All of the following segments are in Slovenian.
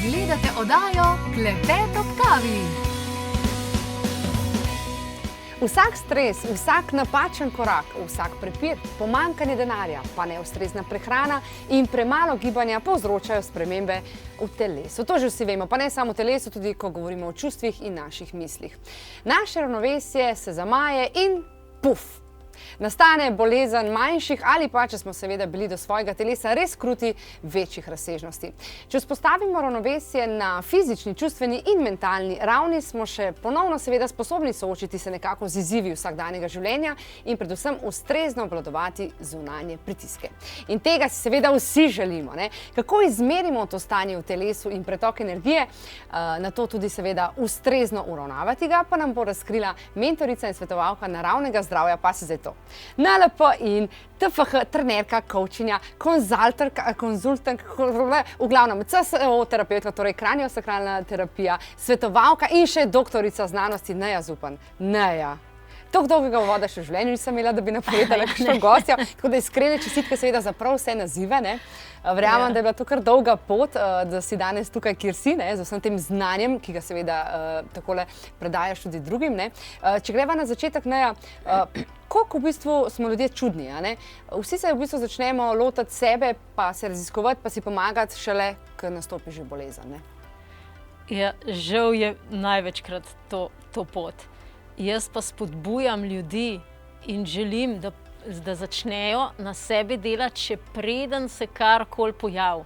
Gledate oddajo Klepet ob kavi. Vsak stres, vsak napačen korak, vsak prepir, pomanjkanje denarja, pa neustrezna prehrana in premalo gibanja povzročajo spremembe v telesu. To že vsi vemo, pa ne samo v telesu, tudi ko govorimo o čustvih in naših mislih. Naše ravnovesje se zamaje in puf! Nastane bolezen manjših ali pa, če smo seveda bili do svojega telesa res kruti, večjih razsežnosti. Če vzpostavimo ravnovesje na fizični, čustveni in mentalni ravni, smo še ponovno seveda sposobni soočiti se nekako z izzivi vsakdanjega življenja in predvsem ustrezno obvladovati zunanje pritiske. In tega si seveda vsi želimo, ne? Kako izmerimo to stanje v telesu in pretok energije, na to tudi seveda ustrezno uravnavati ga, pa nam bo razkrila mentorica in svetovalka naravnega zdravja, pa se zdaj to. NLP in TFH, trenerka, coachinja, konzultant, v glavnem CSO terapeutka, torej kraniosakralna terapija, svetovalka in še doktorica znanosti Neja Zupan. Neja, toliko dolgega uvoda še v življenju nisem imela, da bi napovedala kakšno gostjo, tako da iskrene čestitke seveda za prav vse nazive, ne. Verjamem, da je bila to kar dolga pot, da si danes tukaj, kjer si, ne, z vsem tem znanjem, ki ga seveda takole predajaš tudi drugim, ne. Če greva na začetek, Neja, koliko v bistvu smo ljudje čudni, a ne? Vsi se v bistvu začnemo lotati sebe, pa se raziskovati, pa si pomagati šele, ko nastopi že bolezen, ne? Ja, žal je največkrat to pot. Jaz pa spodbujam ljudi in želim, da začnejo na sebi delati, še preden se karkoli pojavi.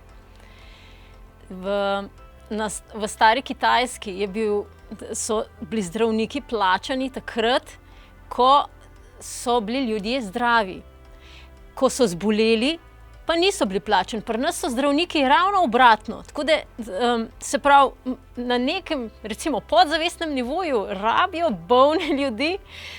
V stari Kitajski so bili zdravniki plačani takrat, ko so bili ljudje zdravi. Ko so zboleli, pa niso bili plačani. Pri nas so zdravniki ravno obratno. Tako da, se pravi, na nekem, recimo, podzavestnem nivoju rabijo bolne ljudi,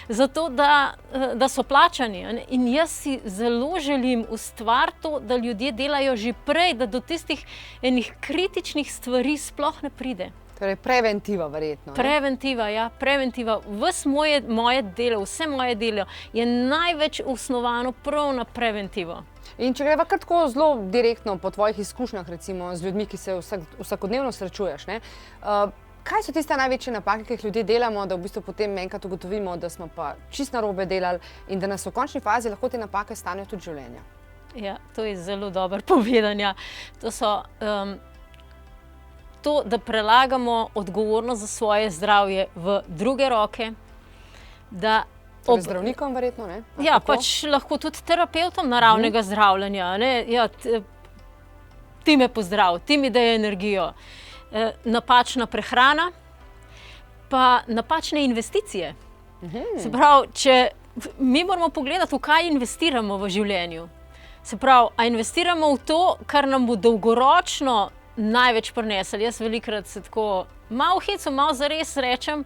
zato da so plačani. In jaz si zelo želim ustvariti to, da ljudje delajo že prej, da do tistih enih kritičnih stvari sploh ne pride. Torej preventiva verjetno. Preventiva, ja, preventiva. Moje delo, vse moje delo je največ osnovano prav na preventivo. In če greva kar tako zelo direktno po tvojih izkušnjah, recimo z ljudmi, ki se vsakodnevno srečuješ, ne? Kaj so tiste največje napake, ki jih ljudje delamo, da v bistvu potem enkrat ugotovimo, da smo pa čisto narobe delali in da nas v končni fazi lahko te napake stanejo tudi življenja? Ja, to je zelo dobro povedanje. To so to, da prelagamo odgovornost za svoje zdravje v druge roke, da zdravnikom verjetno, ne? Ja, pač lahko tudi terapeutom naravnega zdravljenja, ne? Ja, ti me pozdrav, ti mi daj energijo. Napačna prehrana, pa napačne investicije. Se pravi, mi moramo pogledati, v kaj investiramo v življenju. Se pravi, a investiramo v to, kar nam bo dolgoročno največ prineslo. Jaz velikokrat se tako malo hecu, malo zares rečem,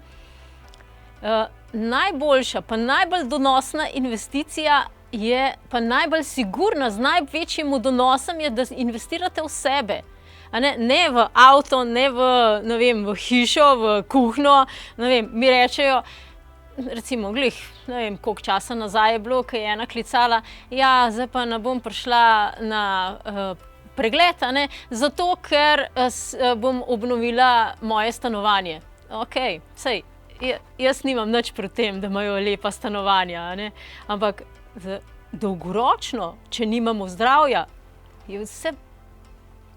najboljša, pa najbolj donosna investicija je, pa najbolj sigurna, z največjim donosom je, da investirate v sebe. Ne v avto, ne v hišo, v kuhinjo. Mi rečejo, recimo, glih, ne vem, koliko časa nazaj je bilo, ko je ena klicala, ja, zdaj pa ne bom prišla na pregled, zato ker bom obnovila moje stanovanje. Okej, sej. Jaz nimam nič pri tem, da imajo lepa stanovanja, ampak dolgoročno, če nimamo zdravja, je vse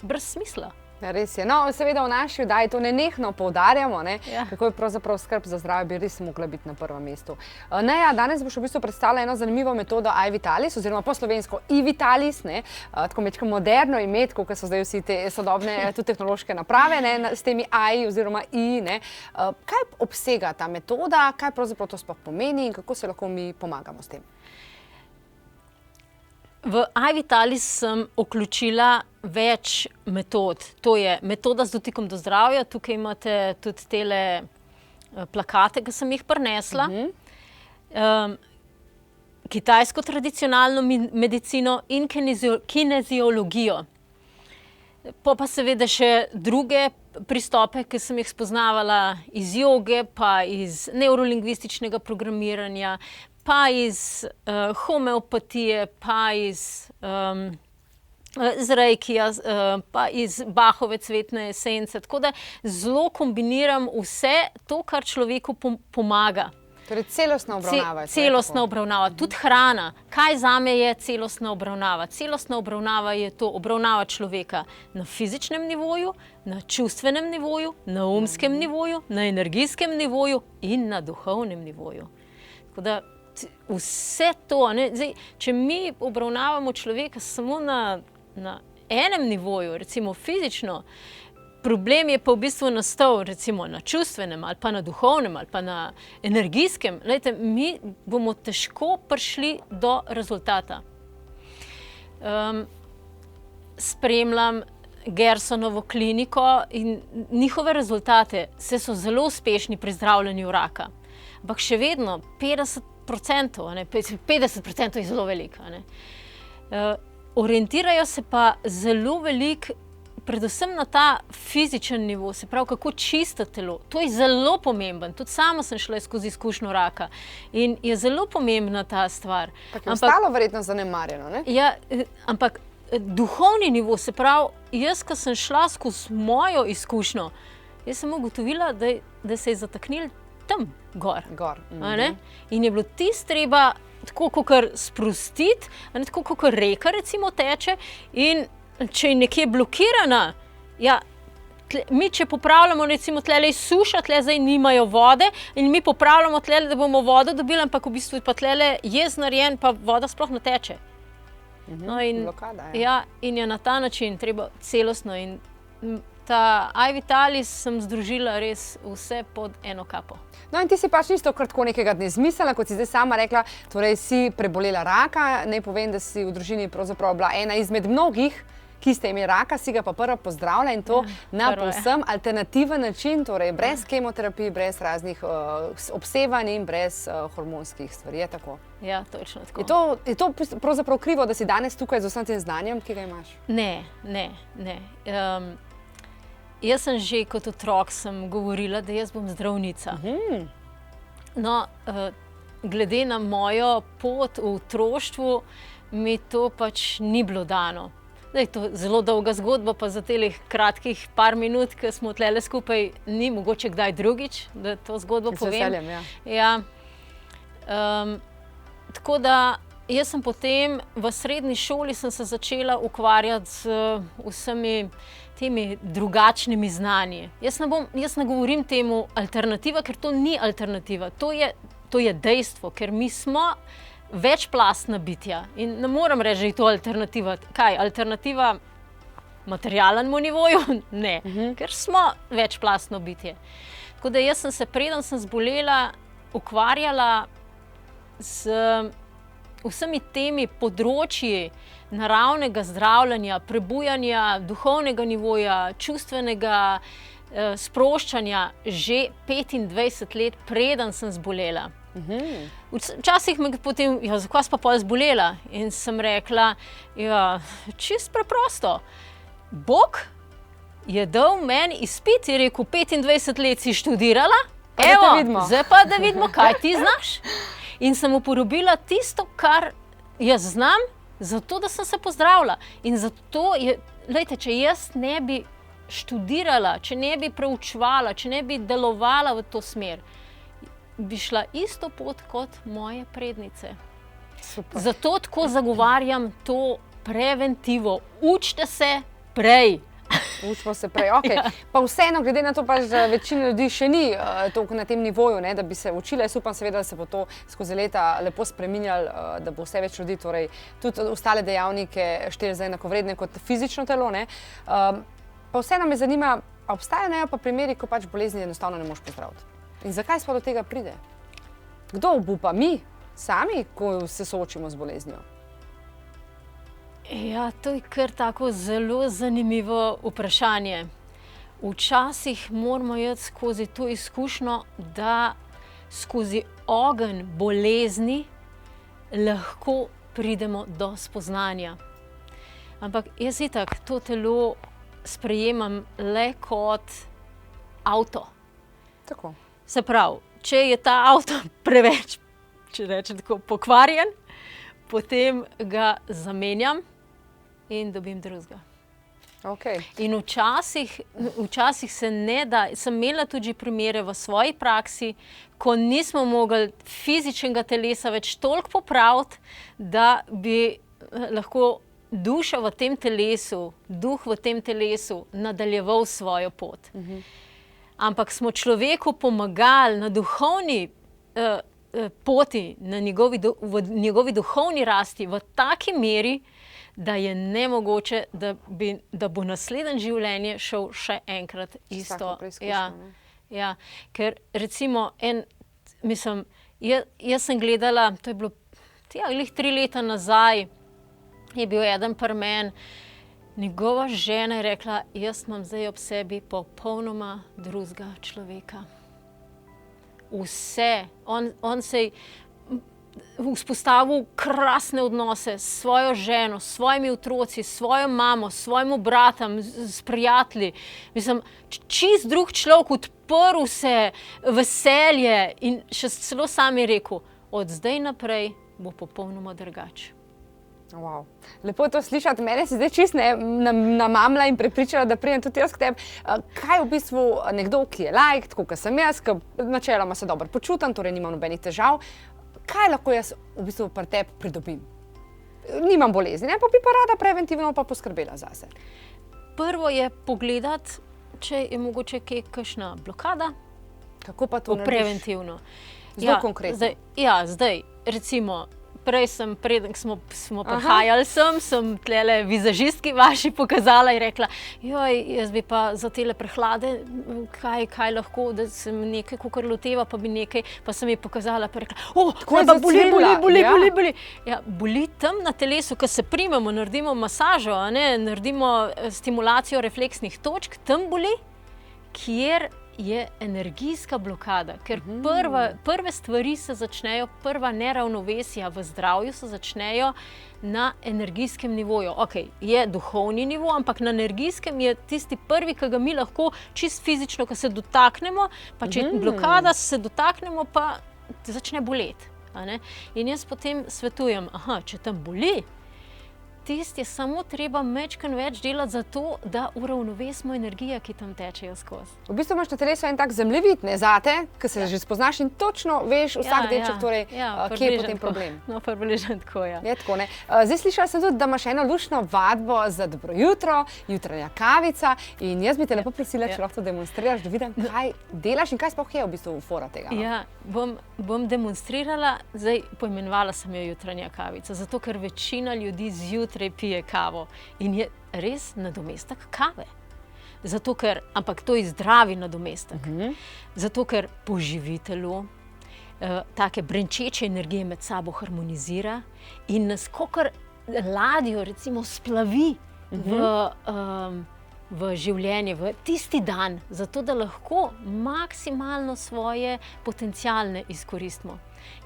brez smisla. Ja, res je. No, seveda v naši oddaji to nenehno poudarjamo, ne? Ja. Kako je pravzaprav skrb za zdravje bi res mogla biti na prvem mestu. Neja, danes boš v bistvu predstavila eno zanimivo metodo iVitalis, oziroma po slovensko iVitalis, ne? Tako mečko moderno ime, tako kot so zdaj vsi te sodobne tudi tehnološke naprave, ne? S temi I oziroma I, ne? Kaj obsega ta metoda, kaj pravzaprav to sploh pomeni in kako se lahko mi pomagamo s tem? V iVitalis sem vključila več metod. To je metoda z dotikom do zdravja. Tukaj imate tudi tele plakate, ki sem jih prinesla. Kitajsko tradicionalno medicino in kineziologijo. Pa seveda še druge pristope, ki sem jih spoznavala iz joge, pa iz neurolingvističnega programiranja, pa iz homeopatije, pa iz iz reikija, pa iz Bachove cvetne esence. Tako da zelo kombiniram vse to, kar človeku pomaga. Torej, celostna obravnava. Celostna obravnava, tudi hrana. Kaj zame je celostna obravnava? Celostna obravnava je to obravnava človeka na fizičnem nivoju, na čustvenem nivoju, na umskem nivoju, na energijskem nivoju in na duhovnem nivoju. Tako da vse to, ne? Zdaj, če mi obravnavamo človeka samo na enem nivoju, recimo fizično, problem je pa v bistvu nastal recimo na čustvenem ali pa na duhovnem ali pa na energijskem. Glejte, mi bomo težko prišli do rezultata. Spremljam Gersonovo kliniko in njihove rezultate so zelo uspešni pri zdravljenju raka. Ampak še vedno 50%, ne, 50% je zelo veliko. Orientirajo se pa zelo veliko predvsem na ta fizičen nivo, se pravi, kako čisto telo. To je zelo pomemben. Tudi sama sem šla skozi izkušnjo raka in je zelo pomembna ta stvar. Tako je ostalo verjetno zanemarjeno, ne? Ja, ampak duhovni nivo, se pravi, jaz, ko sem šla skozi mojo izkušnjo, jaz sem ugotovila, da se je zataknil tam gor. In je bilo tisto treba tako kakor sprostiti, tako kakor reka recimo teče in če je nekje blokirana, ja, mi če popravljamo, recimo tlele je suša, tle zdaj nimajo vode in mi popravljamo tlele, da bomo vodo dobili, ampak v bistvu pa tlele je narejen, pa voda sploh ne teče. No in, blokada, ja, in je na ta način treba celostno in ta iVitalis sem združila res vse pod eno kapo. No in ti si pač nisto kratko nekega dne zmislila, kot si zdaj sama rekla, torej si prebolela raka, naj povem, da si v družini pravzaprav bila ena izmed mnogih, ki ste imeli raka, si ga pa prva pozdravila in to na povsem alternativen način, torej brez kemoterapij, brez raznih obsevanj in brez hormonskih stvari, je tako? Ja, točno tako. Je to pravzaprav krivo, da si danes tukaj z vsem tem znanjem, ki ga imaš? Ne. Jaz sem že kot otrok govorila, da jaz bom zdravnica. No, glede na mojo pot v otroštvu, mi to pač ni bilo dano. Zdaj, to je zelo dolga zgodba, pa za teh kratkih par minut, ki smo tlele skupaj, ni mogoče kdaj drugič, da to zgodbo povem. Z veseljem, ja. Ja. Tako da jaz sem potem v srednji šoli sem se začela ukvarjati z vsemi temi drugačnimi znanji. Jaz ne govorim temu alternativa, ker to ni alternativa. To je dejstvo, ker mi smo večplastna bitja in ne morem reči, da je to alternativa. Kaj, alternativa materialnemu nivoju? Ne, ker smo večplastno bitje. Tako da jaz sem se, preden sem zbolela, ukvarjala z vsemi temi področji naravnega zdravljenja, prebujanja duhovnega nivoja, čustvenega sproščanja že 25 let, preden sem zbolela. Včasih me potem, zakaj si pa pol zbolela? In sem rekla, čisto preprosto. Bog je dal meni izpit, je rekel, 25 let si študirala, evo, zdaj pa da vidimo, kaj ti znaš. In sem uporabila tisto, kar jaz znam, zato, da sem se pozdravila. In zato je, glejte, če jaz ne bi študirala, če ne bi preučevala, če ne bi delovala v to smer, bi šla isto pot kot moje prednice. Super. Zato tako zagovarjam to preventivo. Učite se prej. Učimo se prej, ok. Pa vseeno, glede na to, da večina ljudi še ni toliko na tem nivoju, da bi se učila. Jaz upam seveda, da se bo to skozi leta lepo spreminjalo, da bo vse več ljudi, torej tudi ostale dejavnike šteli za enakovredne kot fizično telo. Pa vseeno me zanima, obstajajo pa primeri, ko pač bolezni enostavno ne moreš pozdraviti. In zakaj sploh do tega pride? Kdo obupa? Mi sami, ko se soočimo z boleznijo? Ja, to je kar tako zelo zanimivo vprašanje. Včasih moramo iti skozi to izkušnjo, da skozi ogenj bolezni lahko pridemo do spoznanja. Ampak jaz itak to telo sprejemam le kot avto. Tako. Se pravi, če je ta avto preveč, če rečem tako, pokvarjen, potem ga zamenjam in dobim drugega. Okay. In včasih se ne da, sem imela tudi primere v svoji praksi, ko nismo mogli fizičnega telesa več toliko popraviti, da bi lahko duša v tem telesu, duh v tem telesu nadaljeval svojo pot. Ampak smo človeku pomagali na duhovni poti, v njegovi duhovni rasti v taki meri, da je nemogoče, da bo naslednje življenje šel še enkrat isto. Ja, ker recimo, jaz sem gledala, to je bilo glih 3 leta nazaj, je bil eden pri meni, njegova žena je rekla, jaz imam zdaj ob sebi popolnoma drugega človeka. Vse, on se je vzpostavil krasne odnose s svojo ženo, s svojimi otroci, s svojo mamo, s svojim bratom, s prijatelji. Čist drug človek, odprl se, veselje in še celo sam je rekel, od zdaj naprej bo popolnoma drugače. Wow. Lepo je to slišati. Mene si zdaj čist namamla in prepričala, da pridem tudi jaz k tebi. Kaj v bistvu nekdo, ki je laik, tako kot sem jaz, ki načeloma se dobro počutim, torej nimam nobenih težav, kaj lahko jaz v bistvu pri tebi pridobim? Nimam bolezni, pa bi pa rada preventivno pa poskrbela zase. Prvo je pogledati, če je mogoče kakšna blokada. Kako pa to narediš? Preventivno. Zelo konkretno. Zdaj, recimo, preden smo prihajali sem tlele vizažistki vaši pokazala in rekla, jaz bi pa za tele prehlade, kaj lahko, da sem nekaj kakor loteva, pa bi nekaj, pa sem ji pokazala, pa rekla, boli. Ja, boli tam na telesu, ko se primemo, naredimo masažo, naredimo stimulacijo refleksnih točk, tam boli, kjer je energijska blokada, ker prve stvari se začnejo, prva neravnovesja v zdravju se začnejo na energijskem nivoju. Je duhovni nivo, ampak na energijskem je tisti prvi, ki ga mi lahko čist fizično, ko se dotaknemo, pa če je blokada, se dotaknemo, pa začne boleti. In jaz potem svetujem, če tam boli, tisti je samo treba majčkeno več delati za to, da uravnovesimo energije, ki tam tečejo skozi. V bistvu imaš na telesu en tak zemljevid, zate, ki se že spoznaš in točno veš vsak delček, torej, kje je potem problem. No, približno tako, ja. Je tako, ne. Zdaj slišala sem tudi, da imaš eno luštno vadbo za dobro jutro, jutranja kavica in jaz bi te lepo prosila, če lahko to demonstriraš, da vidim, kaj delaš in kaj sploh je v bistvu fora tega. Ja, bom demonstrirala, zdaj poimenovala sem jo jutranja kavica, zato ker večina ljudi zjutraj pije kavo in je res nadomestek kave. Ampak to je zdravi nadomestek. Zato, ker poživi telo, take brenčeče energije med sabo harmonizira in nas kakor ladjo recimo splavi v življenje, v tisti dan, zato da lahko maksimalno svoje potencialne izkoristimo.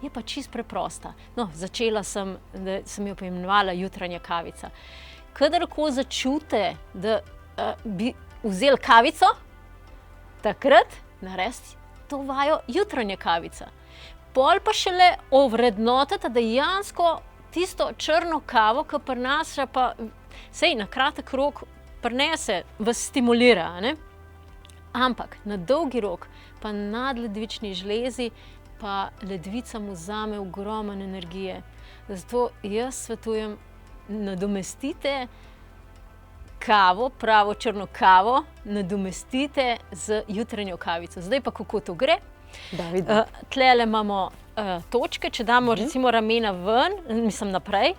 Je pa čist preprosta. No, začela sem, da sem jo poimenovala jutranja kavica. Kadarko začute, da bi vzeli kavico, takrat narediti to vajo jutranja kavica. Pol pa šele ovrednotiti dejansko tisto črno kavo, ki prinaša pa, sej na kratek rok prinese, vas stimulira, ampak na dolgi rok pa nadledvični žlezi pa ledvicam vzame ogromno energije. Zato jaz svetujem, nadomestite kavo, pravo črno kavo, nadomestite z jutranjo kavico. Zdaj pa kako to gre? Tlele imamo točke, če damo recimo ramena ven, naprej,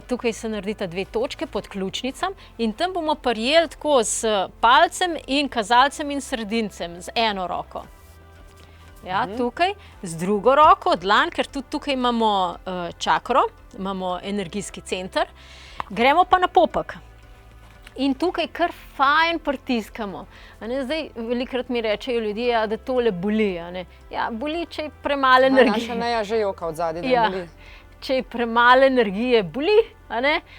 tukaj se naredita 2 točke pod ključnicam in tam bomo prijeli tako s palcem in kazalcem in sredincem z eno roko. Ja, tukaj, z drugo roko, dlan, ker tudi tukaj imamo čakro, imamo energijski center, gremo pa na popek. In tukaj kar fajn pritiskamo. Zdaj, velikokrat mi rečejo ljudje, da tole boli. Ja, boli, če je premalo energije. Naša Neja že joka od zadaj, da boli. Če je premalo energije, boli,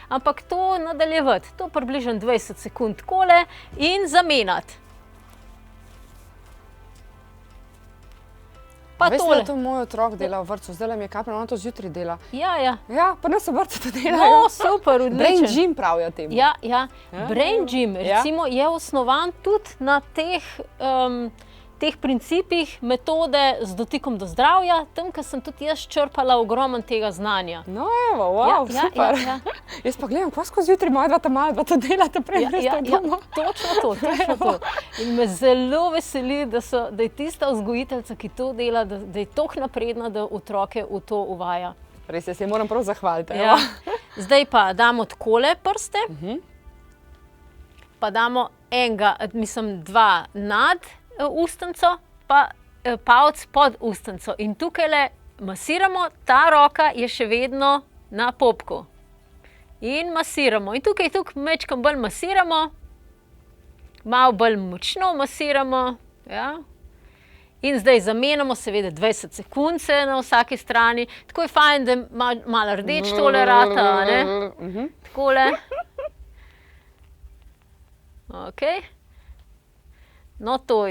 ampak to nadaljevati. To približno 20 sekund takole in zamenjati. Pa Veste, tole. da to moj otrok dela v vrtcu, zdaj mi je kapljeno, ona to zjutraj dela. Ja. Ja, pa nas v vrtcu to delajo. No, super, odličen. Brain gym pravijo temu. Ja. Brain gym recimo, je osnovan tudi na teh principih metode z dotikom do zdravja, tam, kjer sem tudi jaz črpala ogromno tega znanja. No, evo, wow, super. Ja. Jaz pa gledam, kako skozi jutri moja dva ta mala, dva to delate, prej greste doma. Točno to. In me zelo veseli, da je tista vzgojiteljica, ki to dela, da je toliko napredna, da otroke v to uvaja. Res, jaz se moram prav zahvaliti. Ja. Zdaj pa damo takole prste, pa damo dva nad ustnico, pa palec pod ustnico. In tukaj masiramo, ta roka je še vedno na popku. In masiramo. In tukaj majčkeno bolj masiramo, malo bolj močno masiramo. Ja. In zdaj zamenjamo seveda 20 sekunde na vsaki strani. Tako je fajn, da malo rdeč tole rata, ne? Takole. Okej. No, to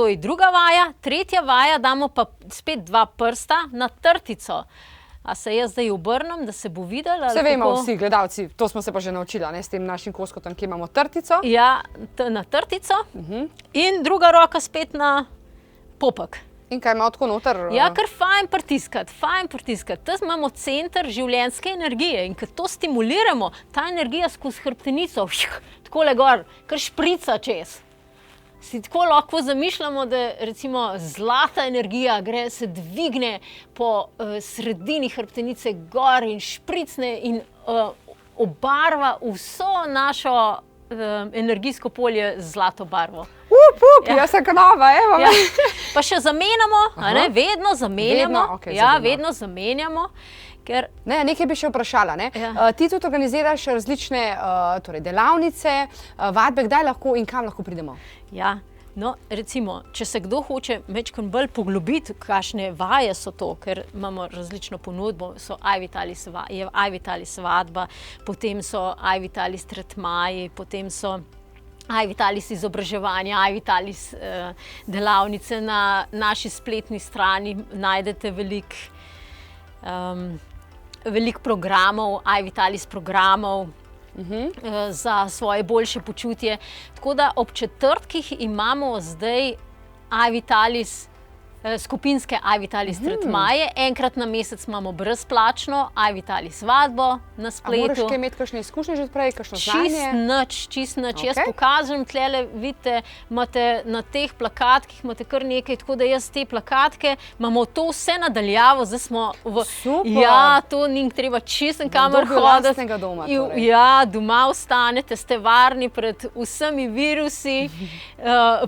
je druga vaja. Tretja vaja, damo pa spet dva prsta na trtico. A se jaz zdaj obrnem, da se bo videlo? Se vemo vsi gledalci, to smo se pa že naučili, ne, s tem našim koskotom, ki imamo trtico. Ja, na trtico. In druga roka spet na popek. In kaj ima tako noter? Ja, kar fajn pritiskati. Tu imamo center življenjske energije in ko to stimuliramo, ta energija skozi hrbtenico, takole gor, kar šprica čez. Si tako lahko zamišljamo, da recimo zlata energija se dvigne po sredini hrbtenice gor in špricne in obarva vso našo energijsko polje z zlato barvo. Jaz sem kanova, evo. Ja. Pa še zamenjamo, vedno zamenjamo. Vedno zamenjamo. Ne, nekaj bi še vprašala. Ne? Ja. Ti tudi organiziraš različne delavnice, vadbe, kdaj lahko in kam lahko pridemo? Ja, no, recimo, če se kdo hoče majčkeno bolj poglobiti, kakšne vaje so to, ker imamo različno ponudbo, so iVitalis vadba, potem so iVitalis tretmaji, potem so iVitalis izobraževanja, iVitalis delavnice. Na naši spletni strani najdete veliko programov, iVitalis programov za svoje boljše počutje. Tako da ob četrtkih imamo zdaj skupinske iVitalis tretmaje. Enkrat na mesec imamo brezplačno iVitalis vadbo na spletu. A moraš kaj imeti kakšne izkušnje že odprej, kakšno znanje? Čist nič. Jaz pokažem, tlele vidite, imate na teh plakatkih, imate kar nekaj, tako da jaz te plakatke, imamo to vse nadaljavo, zdaj smo Super! Ja, to ni treba čisten kamer hoditi. Lastnega doma, torej. Ja, doma ostanete, ste varni pred vsemi virusi,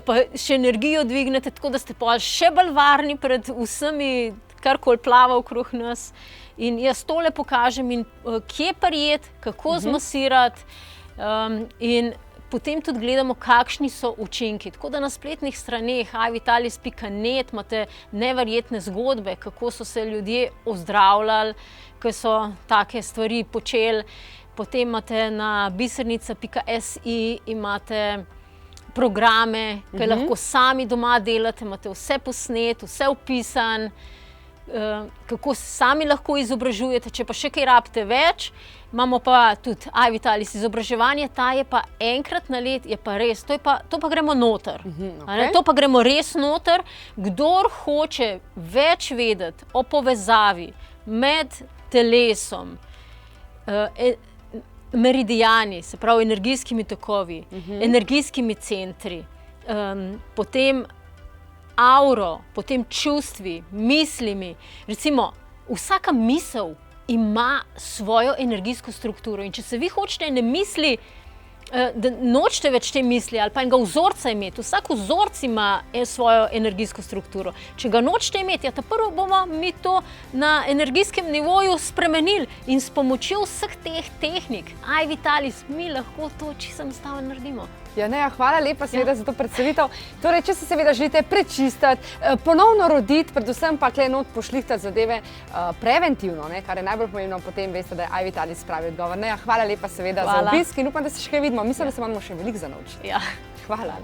pa še energijo dvignete, tako da ste pa še bolj varni pred vsemi, karkoli plava okrog nas. In jaz tole pokažem, in kje prijeti, kako zmasirati, in potem tudi gledamo, kakšni so učinki. Tako da na spletnih straneh iVitalis.net imate neverjetne zgodbe, kako so se ljudje ozdravljali, ko so take stvari počeli. Potem imate na bisernica.si imate programe, ki lahko sami doma delate, imate vse posnet, vse opisan, kako se sami lahko izobražujete. Če pa še kaj rabite več, imamo pa tudi iVitalis izobraževanje, ta je pa enkrat na let, je pa res, to pa gremo noter. To pa gremo res noter. Kdor hoče več vedeti o povezavi med telesom, meridiani, se pravi energijskimi tokovi, energijskimi centri, potem auro, potem čustvi, mislimi. Recimo, vsaka misel ima svojo energijsko strukturo in če se vi hočete ene misli, da nočete več te misli ali pa enega vzorca imeti, vsak vzorc ima svojo energijsko strukturo. Če ga nočete imeti, ta prvo bomo mi to na energijskem nivoju spremenili in s pomočjo vseh teh tehnik, iVitalis, mi lahko to čisto enostavno naredimo. Ja, ne, hvala lepa seveda za to predstavitev. Torej, če se seveda želite prečistiti, ponovno roditi, predvsem pa tukaj not pošlihtati zadeve preventivno, kar je najbolj pomembno, potem veste, da je iVitalis pravi odgovor. Ne, hvala lepa seveda za obisk in upam, da se še kaj vidimo. Mislim, da se moramo še veliko za naučiti. Ja. Hvala.